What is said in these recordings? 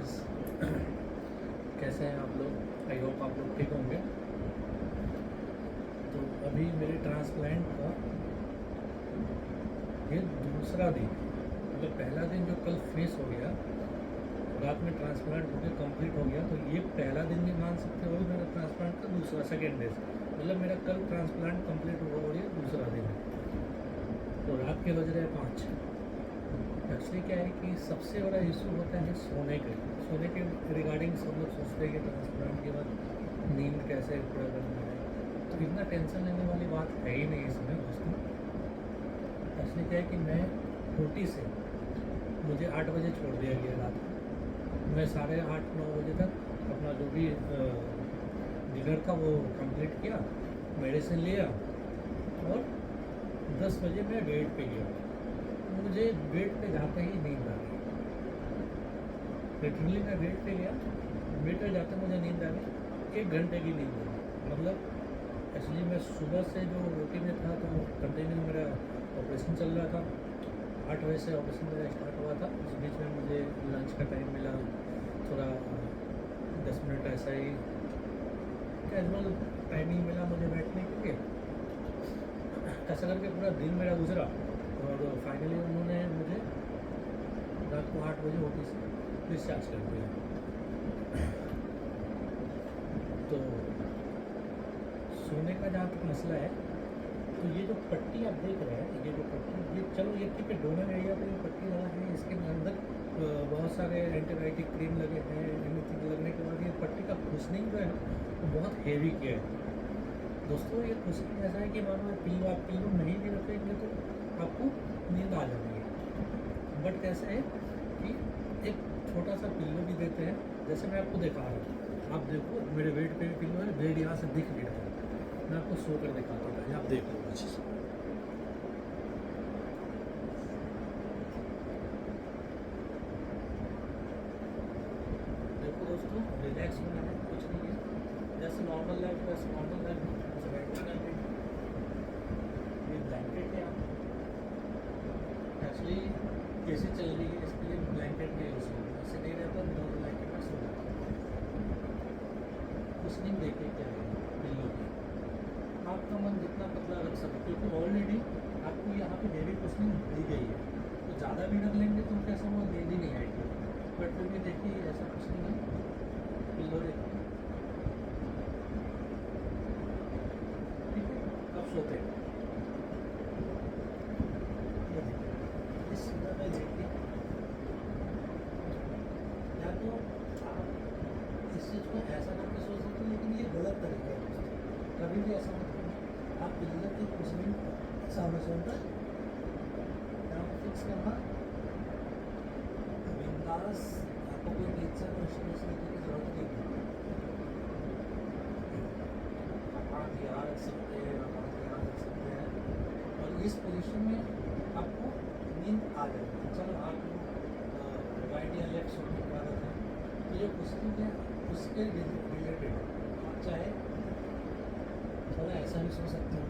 Guys. कैसे हैं आप लोग? आई होप आप लोग ठीक होंगे। तो अभी मेरे ट्रांसप्लांट का ये दूसरा दिन, मतलब पहला दिन जो कल फेस हो गया, रात में ट्रांसप्लांट होकर कंप्लीट हो गया, तो ये पहला दिन भी मान सकते हो मेरा ट्रांसप्लांट का दूसरा सेकेंड डे। मतलब मेरा कल ट्रांसप्लांट कंप्लीट हुआ और ये दूसरा दिन है। तो रात के बज रहे हैं 5। एक्चुअली क्या है कि सबसे बड़ा इशू होता है सोने के रिगार्डिंग। सब लोग सोचते हैं कि ट्रांसप्लांट के बाद नींद कैसे पूरा करना है, तो इतना टेंशन लेने वाली बात है ही नहीं इसमें दोस्तों। एक्चुअली क्या है कि मैं ड्यूटी से मुझे 8 बजे छोड़ दिया गया रात को। मैं 8:30-9 बजे तक अपना जो भी डिनर था वो कंप्लीट किया, मेडिसिन लिया और 10 बजे मैं बेड पे गया। मुझे बेड पे जाते ही नींद आ गई। लिटरली मैं बेड पे गया, बेड पे जाते मुझे नींद आ गई। 1 घंटे की नींद आई। मतलब एक्चुअली मैं सुबह से जो रूटीन में था तो कंटिन्यू मेरा ऑपरेशन चल रहा था। 8 बजे से ऑपरेशन मेरा स्टार्ट हुआ था। उस बीच में मुझे लंच का टाइम मिला, थोड़ा 10 मिनट ऐसा ही कैजुअल टाइमिंग मिला मुझे बैठने के लिए। ऐसा करके पूरा दिन मेरा गुजरा और फाइनली उन्होंने मुझे रात को 8 बजे ऑफिस से डिस्चार्ज कर दिया। तो सोने का जहाँ तक मसला है, तो ये जो पट्टी आप देख रहे हैं, ये जो पट्टी, ये चलो ये ठीक है, डोनर एरिया पे ये पट्टी लगा है, इसके अंदर बहुत सारे एंटीबायोटिक क्रीम लगे हैं। एनीथिंग लगने के बाद ये पट्टी का कुशनिंग जो है ना वो बहुत हेवी किया है दोस्तों। ये कुशनिंग ऐसा है कि मानो पिल्लो नहीं भी रखेंगे तो आपको नींद आ जाती है। बट कैसे है कि एक छोटा सा पिल्लो भी देते हैं, जैसे मैं आपको दिखा रहा हूँ। आप देखो मेरे बेड पे पिल्लो है, बेड यहाँ से दिख नहीं रहा है। मैं आपको सो कर दिखाता हूँ, आप देख लो अच्छे से। देखो दोस्तों, रिलैक्स होना है, कुछ नहीं है, जैसे नॉर्मल लाइफ वैसे नॉर्मल लाइफ जैसे बैठना है। ये ब्लैंकेट है, एक्चुअली कैसे चल रही है इसके लिए ब्लैंकेट का यूज़ होगा। ऐसे नहीं रहता बिना ब्लैंकेट में सो जाता। कुछ नहीं, देखिए क्या है पिल्लो की। आपका मन जितना पतला रख सके, क्योंकि ऑलरेडी आपको यहाँ पे हेवी कुशनिंग दी गई है, तो ज़्यादा भी रख लेंगे तो कैसा वो नींद ही नहीं आएगी। बट फिर भी देखिए ऐसा कुछ नहीं है। पिल्लो देखिए, ठीक है। अब सोते हैं, ये देखिए इस सुबह में देखिए, या तो आप इस चीज़ को ऐसा करके सोच सकते हैं, लेकिन ये गलत तरीका है दोस्तों। कभी भी ऐसा मत करो। आप पिल्लो की कुशनिंग सामने पर फिक्स करना, बिंदास, आपको कोई नींद से परेशानी की जरूरत नहीं है। आप हाथ यहाँ रख सकते हैं, आप हाथ यहाँ रख सकते हैं और इस पोजीशन में आपको नींद आ जाएगी। चलो आप लोग राइट या लेफ्ट सोने की आदत है, तो जो कुशनिंग है उसके रिलेटेड आप चाहे थोड़ा ऐसा भी सो सकते हो।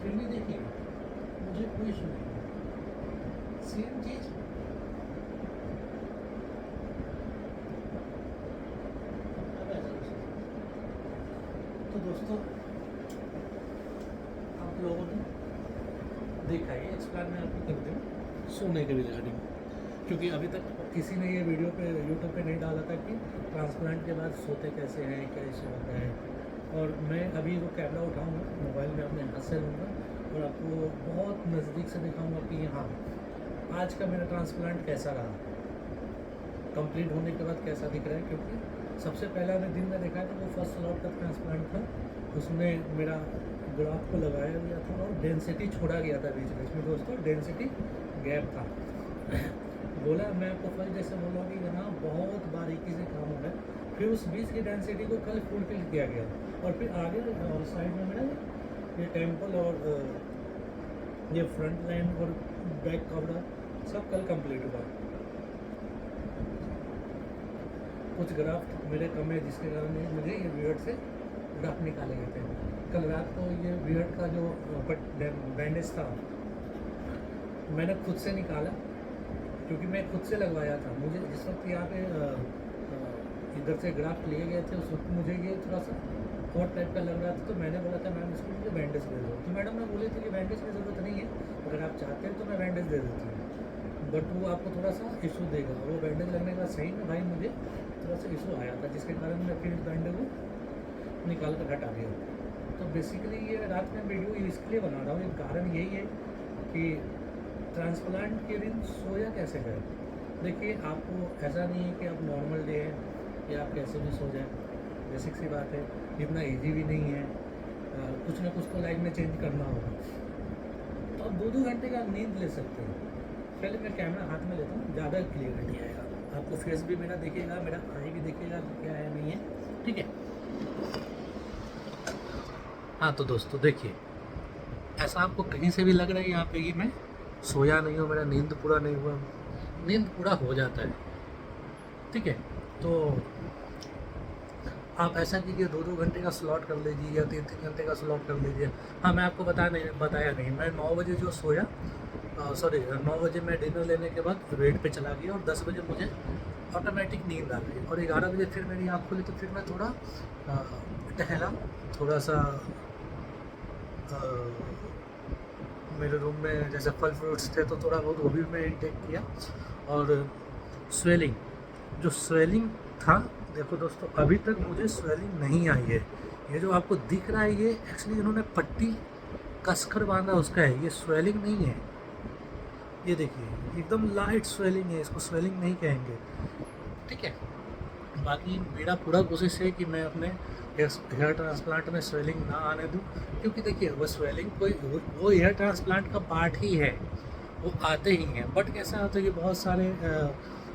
फिर भी देखिए मुझे कोई इशू नहीं है। सेम चीज़ अब ऐसा भी सो सकते हो। तो दोस्तों आप लोगों ने देखा है, एक्सप्लेन मैं आपको कर दूँ सोने के रिगार्डिंग, क्योंकि अभी तक किसी ने ये वीडियो पे यूट्यूब पे नहीं डाला था कि ट्रांसप्लांट के बाद सोते कैसे हैं, क्या इशू होता है। और मैं अभी वो कैमरा उठाऊँगा, मोबाइल में अपने हाथ से लूँगा और आपको बहुत नज़दीक से दिखाऊँगा कि हाँ आज का मेरा ट्रांसप्लांट कैसा रहा, कंप्लीट होने के बाद कैसा दिख रहा है। क्योंकि सबसे पहला दिन मैं देखा था वो फर्स्ट स्लॉट का ट्रांसप्लांट था, उसमें मेरा ग्राफ को लगाया गया था और डेंसिटी छोड़ा गया था बीच बीच में दोस्तों, डेंसिटी गैप था। बोला मैं आपको फर्स्ट जैसे बोला कि यहाँ बहुत बारीकी से काम हो रहा है। फिर उस बीच की डेंसिटी को कल फुलफिल किया गया और फिर आगे और साइड में मेरा ये टेम्पल और ये फ्रंट लाइन और बैक कवड़ा सब कल कंप्लीट हुआ। कुछ ग्राफ्ट मेरे कम है जिसके कारण मुझे ये बियर्ड से ग्राफ्ट निकाले गए थे। कल रात को ये बियर्ड का जो बैंडेज था मैंने खुद से निकाला क्योंकि मैं खुद से लगवाया था। मुझे जिस वक्त यहाँ पे इधर से ग्राफ लिए गए थे उस वक्त मुझे ये थोड़ा सा हॉट टाइप का लग रहा था, तो मैंने बोला था मैम इसको मुझे बैंडेज दे दो। तो मैडम ने बोली थी कि बैंडेज की ज़रूरत नहीं है, अगर आप चाहते हैं तो मैं बैंडेज दे देती हूँ, बट वो आपको थोड़ा सा इशू देगा। वो बैंडेज लगने के बाद सही में भाई मुझे थोड़ा सा इशू आया था, जिसके कारण मैं फिर इस बैंडेज को निकाल कर हटा दिया। तो बेसिकली ये रात में वीडियो इसके लिए बना रहा हूँ, एक कारण यही है कि ट्रांसप्लांट के दिन सोया कैसे करें। देखिए, आपको ऐसा नहीं है कि आप नॉर्मल डे है या आप कैसे भी सो जाए, बेसिक सी बात है, इतना ईजी भी नहीं है। कुछ ना कुछ तो लाइफ में चेंज करना होगा, तो आप 2-2 घंटे का नींद ले सकते हैं। पहले मैं कैमरा हाथ में लेता हूँ, ज़्यादा क्लियरिटी आएगा, आपको फेस भी मेरा दिखेगा, मेरा आई भी दिखेगा कि क्या है नहीं है, ठीक है। हाँ तो दोस्तों देखिए, ऐसा आपको कहीं से भी लग रहा है यहाँ पे कि मैं सोया नहीं हूँ, मेरा नींद पूरा नहीं हुआ, नींद पूरा हो जाता है, ठीक है। तो आप ऐसा कीजिए, 2-2 घंटे का स्लॉट कर लीजिए या 3-3 घंटे का स्लॉट कर लीजिए। हाँ, मैं आपको बताया नहीं, मैं 9 बजे जो सोया, 9 बजे मैं डिनर लेने के बाद बेड पे चला गया और 10 बजे मुझे ऑटोमेटिक नींद आ गई और 11 बजे फिर मेरी आँख खुली। तो फिर मैं थोड़ा टहला, थोड़ा सा मेरे रूम में जैसे फल फ्रूट्स थे तो थोड़ा बहुत वो भी मैं इंटेक किया। और जो स्वेलिंग था, देखो दोस्तों अभी तक मुझे स्वेलिंग नहीं आई है। ये जो आपको दिख रहा है ये एक्चुअली इन्होंने पट्टी कसकर बांधा उसका है, ये स्वेलिंग नहीं है। ये देखिए एकदम लाइट स्वेलिंग है, इसको स्वेलिंग नहीं कहेंगे, ठीक है। बाकी मेरा पूरा कोशिश है कि मैं अपने हेयर ट्रांसप्लांट में स्वेलिंग ना आने दूं, क्योंकि देखिए वो स्वेलिंग वो हेयर ट्रांसप्लांट का पार्ट ही है, वो आते ही हैं। बट कैसा होता है कि बहुत सारे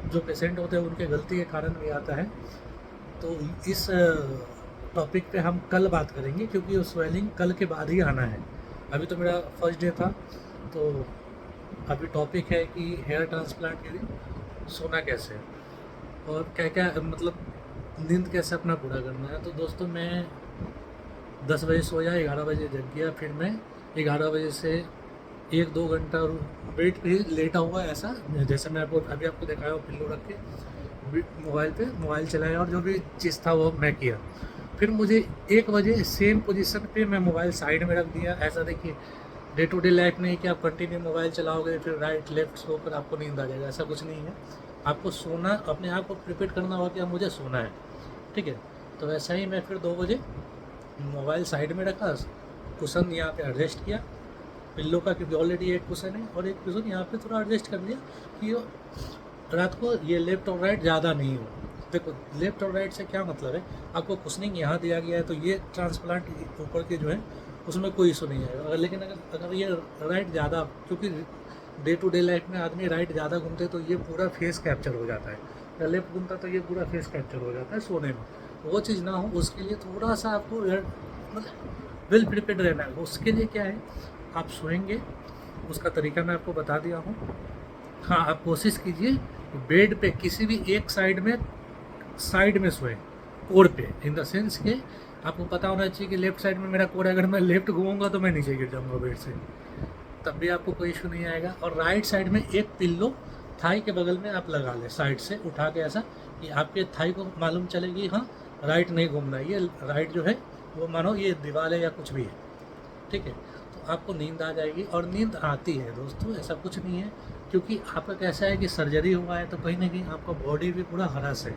जो पेशेंट होते हैं उनके गलती के कारण भी आता है। तो इस टॉपिक पे हम कल बात करेंगे, क्योंकि वो स्वेलिंग कल के बाद ही आना है। अभी तो मेरा फर्स्ट डे था, तो अभी टॉपिक है कि हेयर ट्रांसप्लांट के दिन सोना कैसे और क्या क्या मतलब नींद कैसे अपना पूरा करना है। तो दोस्तों मैं 10 बजे सोया, 11 बजे जग गया, फिर मैं 11 बजे से 1-2 घंटा बेड पे लेटा हुआ, ऐसा जैसे मैं अभी आपको दिखाया हूँ, पिल्लो रख के मोबाइल चलाया और जो भी चीज़ था वो मैं किया। फिर मुझे 1 बजे सेम पोजीशन पे मैं मोबाइल साइड में रख दिया। ऐसा देखिए, डे टू डे लाइफ नहीं कि आप कंटिन्यू मोबाइल चलाओगे फिर राइट लेफ्ट सोकर आपको नींद आ जाएगा, ऐसा कुछ नहीं है। आपको सोना, अपने आप को प्रिपेयर करना होगा कि अब मुझे सोना है, ठीक है। तो वैसा ही मैं फिर 2 बजे मोबाइल साइड में रखा, कुशन यहाँ पे एडजस्ट किया पिल्लो का, क्योंकि ऑलरेडी एक कुशन है और एक कुशन यहाँ पे थोड़ा एडजस्ट कर लिया कि रात को ये लेफ्ट और राइट ज़्यादा नहीं हो। देखो लेफ्ट और राइट से क्या मतलब है, आपको कुशनिंग यहाँ दिया गया है तो ये ट्रांसप्लांट ऊपर के जो है उसमें कोई इशू नहीं आएगा। लेकिन अगर ये राइट ज़्यादा, क्योंकि डे टू डे लाइफ में आदमी राइट ज़्यादा घूमते तो ये पूरा फेस कैप्चर हो जाता है, या लेफ्ट घूमता तो ये पूरा फेस कैप्चर हो जाता है सोने में। वो चीज़ ना हो उसके लिए थोड़ा सा आपको मतलब वेल प्रिपेयर्ड रहना है। उसके लिए क्या है, आप सोएंगे, उसका तरीका मैं आपको बता दिया हूँ। हाँ, आप कोशिश कीजिए बेड पे किसी भी एक साइड में सोएं, कोर पे, इन द सेंस के आपको पता होना चाहिए कि लेफ्ट साइड में मेरा कोर है, अगर मैं लेफ्ट घूमूंगा तो मैं नीचे गिर जाऊंगा बेड से, तब भी आपको कोई इशू नहीं आएगा। और राइट साइड में एक पिल्लो थाई के बगल में आप लगा लें, साइड से उठा के, ऐसा कि आपके थाई को मालूम चलेगी हाँ राइट नहीं घूमना है, ये राइट जो है वो मानो ये दीवार है या कुछ भी है, ठीक है। तो आपको नींद आ जाएगी, और नींद आती है दोस्तों, ऐसा कुछ नहीं है। क्योंकि आपका कैसा है कि सर्जरी हुआ है तो कहीं ना कहीं आपका बॉडी भी पूरा हरास है।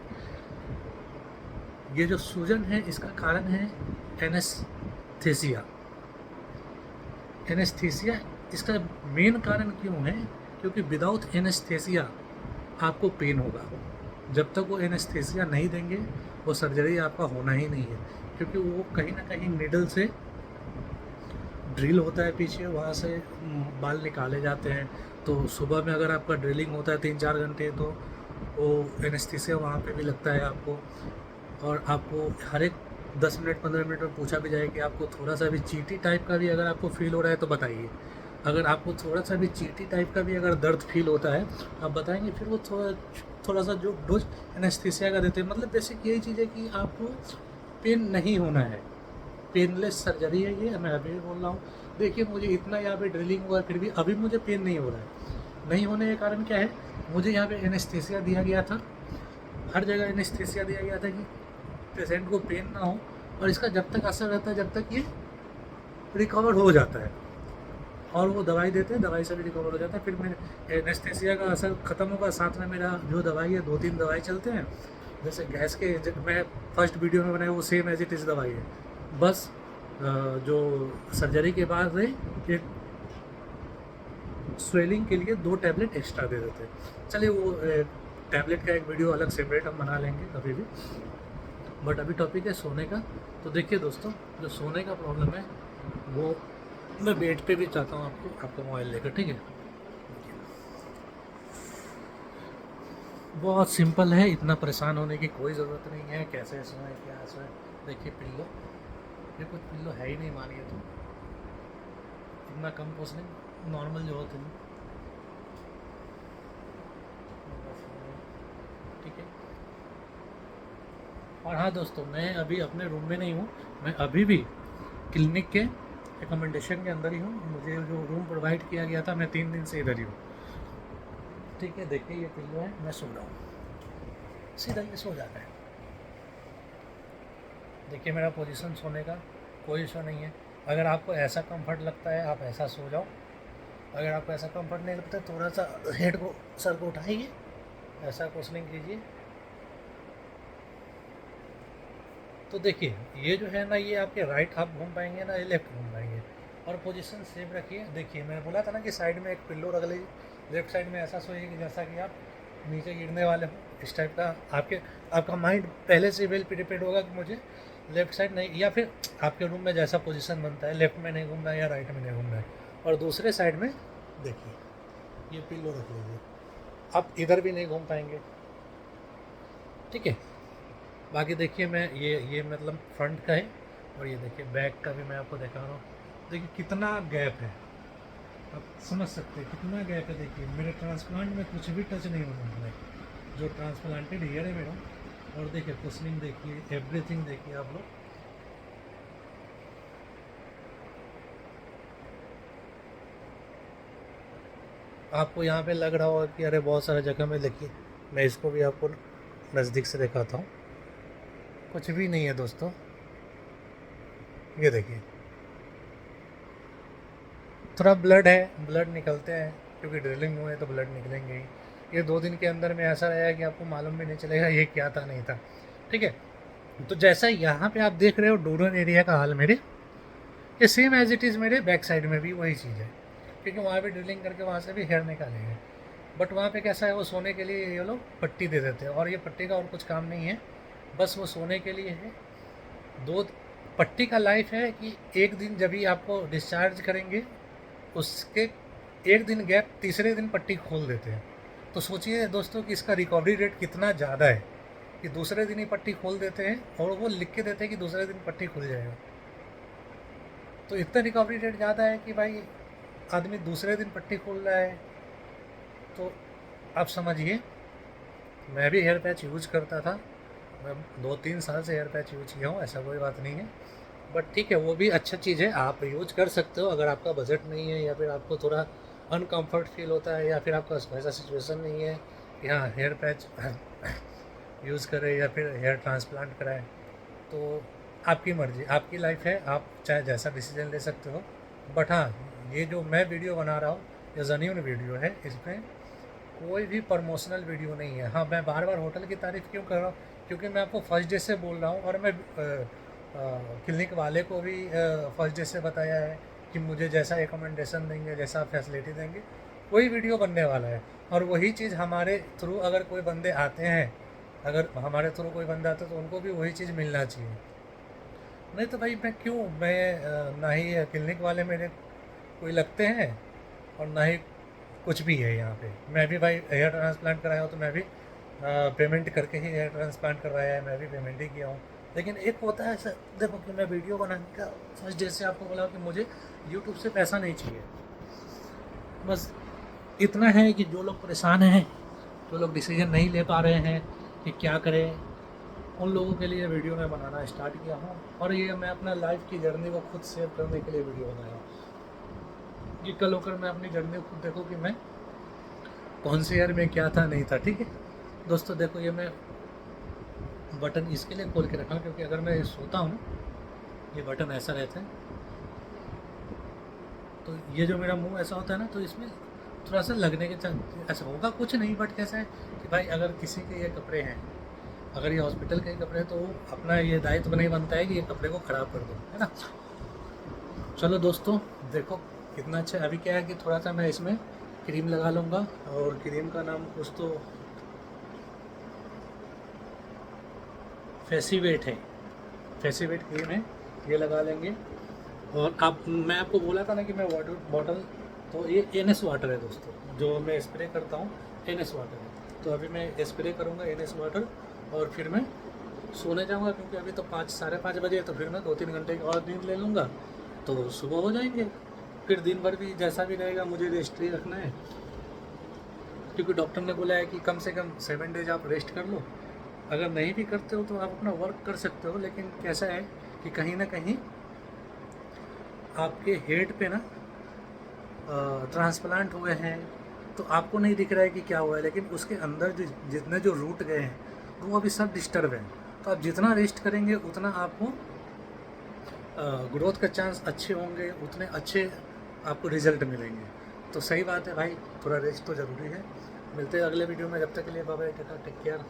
ये जो सूजन है इसका कारण है एनेस्थीसिया। इसका मेन कारण क्यों है, क्योंकि विदाउट एनेस्थीसिया आपको पेन होगा। जब तक वो एनेस्थीसिया नहीं देंगे वो सर्जरी आपका होना ही नहीं है, क्योंकि वो कहीं ना कहीं निडल से ड्रिल होता है पीछे, वहाँ से बाल निकाले जाते हैं। तो सुबह में अगर आपका ड्रिलिंग होता है 3-4 घंटे, तो वो एनेस्थीसिया वहाँ पे भी लगता है आपको। और आपको हर एक 10 मिनट 15 मिनट में पूछा भी जाए कि आपको थोड़ा सा भी चीटी टाइप का भी अगर आपको फील हो रहा है तो बताइए। अगर आपको थोड़ा सा भी चीटी टाइप का भी अगर दर्द फील होता है आप बताएंगे, फिर वो थोड़ा सा जो डोज एनेस्थीसिया का देते हैं। मतलब बेसिक यही चीज़ है कि आपको पेन नहीं होना है, पेनलेस सर्जरी है ये, मैं अभी भी बोल रहा हूँ। देखिए मुझे इतना यहाँ पे ड्रिलिंग हुआ है फिर भी अभी मुझे पेन नहीं हो रहा है। नहीं होने के कारण क्या है, मुझे यहाँ पे एनेस्थीसिया दिया गया था, हर जगह एनेस्थीसिया दिया गया था कि पेशेंट को पेन ना हो, और इसका जब तक असर रहता है जब तक ये रिकवर हो जाता है, और वो दवाई देते हैं, दवाई से भी रिकवर हो जाता है। फिर मेरे एनेस्थीसिया का असर ख़त्म होगा, साथ में मेरा जो दवाई है 2-3 दवाई चलते हैं। जैसे गैस के मैं फर्स्ट वीडियो में बनाया वो सेम एज इट इज़ दवाई है, बस जो सर्जरी के बाद रहे एक स्वेलिंग के लिए 2 टैबलेट एक्स्ट्रा दे देते हैं। चलिए वो टैबलेट का एक वीडियो अलग सेपरेट हम बना लेंगे कभी भी, बट अभी टॉपिक है सोने का। तो देखिए दोस्तों, जो सोने का प्रॉब्लम है वो मैं बेड पे भी चाहता हूँ आपका मोबाइल लेकर, ठीक है। बहुत सिंपल है, इतना परेशान होने की कोई ज़रूरत नहीं है। कैसे सोए क्या सोए, देखिए पिल्लो, ये कुछ पिल्लो है ही नहीं मानिए तो, इतना कम पोषण नॉर्मल जो होते हैं, ठीक है। और हाँ दोस्तों, मैं अभी अपने रूम में नहीं हूँ, मैं अभी भी क्लिनिक के रिकमेंडेशन के अंदर ही हूँ। मुझे जो रूम प्रोवाइड किया गया था, मैं 3 दिन से इधर ही हूँ, ठीक है। देखिए ये पिल्लो है, मैं सो रहा हूँ, सीधा ये सो जाता है। देखिए मेरा पोजीशन सोने का कोई इशू नहीं है। अगर आपको ऐसा कंफर्ट लगता है आप ऐसा सो जाओ, अगर आपको ऐसा कंफर्ट नहीं लगता थोड़ा सा हेड को, सर को उठाइए, ऐसा कुशनिंग कीजिए। तो देखिए ये जो है ना, ये आपके राइट हाफ घूम पाएंगे ना, ये लेफ्ट घूम पाएंगे। और पोजीशन सेम रखिए। देखिए मैंने बोला था ना कि साइड में एक पिल्लो रख लीजिए, लेफ्ट साइड में ऐसा सोइए कि जैसा कि आप नीचे गिरने वाले हो, इस टाइप का। आपका माइंड पहले से वेल प्रिपेयर्ड होगा कि मुझे लेफ्ट साइड नहीं, या फिर आपके रूम में जैसा पोजीशन बनता है, लेफ्ट में नहीं घूमना है या राइट में नहीं घूमना है। और दूसरे साइड में देखिए ये पिल्लो रख लीजिए, आप इधर भी नहीं घूम पाएंगे, ठीक है। बाकी देखिए मैं ये मतलब फ्रंट का है, और ये देखिए बैक का भी मैं आपको दिखा रहा हूँ। देखिए कितना गैप है, आप समझ सकते हैं कितना गैप है। देखिए मेरे ट्रांसप्लांट में कुछ भी टच नहीं होना है, जो ट्रांसप्लांटेड ईयर है मेरा। और देखिए कुशनिंग देखिए, एवरीथिंग देखिए आप लोग। आपको यहाँ पे लग रहा होगा कि अरे बहुत सारा जगह में, देखिए मैं इसको भी आपको नज़दीक से दिखाता हूँ। कुछ भी नहीं है दोस्तों, ये देखिए थोड़ा ब्लड है, ब्लड निकलते हैं क्योंकि ड्रिलिंग हुए तो ब्लड निकलेंगे ही। ये 2 दिन के अंदर में ऐसा रहेगा कि आपको मालूम भी नहीं चलेगा ये क्या था नहीं था, ठीक है। तो जैसा यहाँ पे आप देख रहे हो डोडन एरिया का हाल मेरे, ये सेम एज इट इज़ मेरे बैक साइड में भी वही चीज़ है, क्योंकि वहाँ भी ड्रिलिंग करके वहाँ से भी हेयर निकालेंगे। बट वहाँ पे कैसा है, वो सोने के लिए ये लोग पट्टी दे देते हैं, और ये पट्टी का और कुछ काम नहीं है, बस वो सोने के लिए है। 2 पट्टी का लाइफ है कि एक दिन जब भी आपको डिस्चार्ज करेंगे उसके 1 दिन गैप, तीसरे दिन पट्टी खोल देते हैं। तो सोचिए दोस्तों कि इसका रिकवरी रेट कितना ज़्यादा है कि दूसरे दिन ही पट्टी खोल देते हैं, और वो लिख के देते हैं कि दूसरे दिन पट्टी खुल जाएगा। तो इतना रिकवरी रेट ज़्यादा है कि भाई आदमी दूसरे दिन पट्टी खोल रहा है। तो आप समझिए, मैं भी हेयर पैच यूज करता था, मैं 2-3 साल से हेयर पैच यूज किया हूँ, ऐसा कोई बात नहीं है। बट ठीक है, वो भी अच्छा चीज़ है, आप यूज कर सकते हो अगर आपका बजट नहीं है, या फिर आपको थोड़ा अनकम्फर्ट फील होता है, या फिर आपका ऐसा सिचुएशन नहीं है कि हाँ हेयर पैच यूज़ करें या फिर हेयर ट्रांसप्लांट कराएं। तो आपकी मर्ज़ी, आपकी लाइफ है, आप चाहे जैसा डिसीजन ले सकते हो। बट हाँ, ये जो मैं वीडियो बना रहा हूँ ये जेन्युइन वीडियो है, इसमें कोई भी प्रमोशनल वीडियो नहीं है। हाँ, मैं बार बार होटल की तारीफ़ क्यों कर रहा हूँ, क्योंकि मैं आपको फर्स्ट डे से बोल रहा हूँ, और मैं क्लिनिक वाले को भी फर्स्ट डे से बताया है कि मुझे जैसा रिकमेंडेशन देंगे, जैसा फैसिलिटी देंगे, वही वीडियो बनने वाला है। और वही चीज़ हमारे थ्रू अगर कोई बंदे आते हैं, अगर हमारे थ्रू कोई बंदा आता है तो उनको भी वही चीज़ मिलना चाहिए। नहीं तो भाई मैं ना ही क्लिनिक वाले मेरे कोई लगते हैं, और ना ही कुछ भी है यहाँ पे। मैं भी भाई हेयर ट्रांसप्लांट कराया हूँ, तो मैं भी पेमेंट करके ही हेयर ट्रांसप्लांट करवाया है, मैं भी पेमेंट ही किया हूँ। लेकिन एक होता है सर, देखो कि मैं वीडियो बनाने का फर्स्ट डे से आपको बोला कि मुझे यूट्यूब से पैसा नहीं चाहिए। बस इतना है कि जो लोग परेशान हैं, जो लोग डिसीजन नहीं ले पा रहे हैं कि क्या करें, उन लोगों के लिए वीडियो मैं बनाना स्टार्ट किया हूँ। और ये मैं अपना लाइफ की जर्नी को खुद शेयर करने के लिए वीडियो बनाया हूँ कि कल होकर मैं अपनी जर्नी को खुद देखूँ कि मैं कौन से ईयर में क्या था नहीं था। ठीक है दोस्तों, देखो ये मैं बटन इसके लिए खोल के रखा हूँ क्योंकि अगर मैं सोता हूँ ना, ये बटन ऐसा रहता है, तो ये जो मेरा मुंह ऐसा होता है ना, तो इसमें थोड़ा सा लगने के चांस ऐसा होगा कुछ नहीं, बट कैसा है कि भाई अगर किसी के ये कपड़े हैं, अगर ये हॉस्पिटल के कपड़े हैं, तो अपना ये दायित्व नहीं बनता है कि ये कपड़े को ख़राब कर दो, है ना। चलो दोस्तों देखो कितना अच्छा है। अभी क्या है कि थोड़ा सा मैं इसमें क्रीम लगा लूँगा, और क्रीम का नाम कुछ तो फेसिवेट है, फेसिवेट क्रीम है, ये लगा लेंगे। और आप, मैं आपको बोला था ना कि मैं वाटर बॉटल, तो ये NS वाटर है दोस्तों, जो मैं स्प्रे करता हूँ NS वाटर है। तो अभी मैं स्प्रे करूँगा NS वाटर, और फिर मैं सोने जाऊँगा क्योंकि अभी तो 5 साढ़े 5 बजे है, तो फिर मैं 2-3 घंटे की और नींद ले लूँगा, तो सुबह हो जाएंगे। फिर दिन भर भी जैसा भी रहेगा मुझे रेस्ट ही रखना है, क्योंकि डॉक्टर ने बोला है कि कम से कम 7 डेज आप रेस्ट कर लो। अगर नहीं भी करते हो तो आप अपना वर्क कर सकते हो, लेकिन कैसा है कि कहीं ना कहीं आपके हेड पे ना ट्रांसप्लांट हुए हैं, तो आपको नहीं दिख रहा है कि क्या हुआ है, लेकिन उसके अंदर जो जितने जो रूट गए हैं वो अभी सब डिस्टर्ब हैं। तो आप जितना रेस्ट करेंगे उतना आपको ग्रोथ का चांस अच्छे होंगे, उतने अच्छे आपको रिजल्ट मिलेंगे। तो सही बात है भाई, थोड़ा रेस्ट तो ज़रूरी है। मिलते हैं अगले वीडियो में, जब तक के लिए बाय बाय, टेक केयर।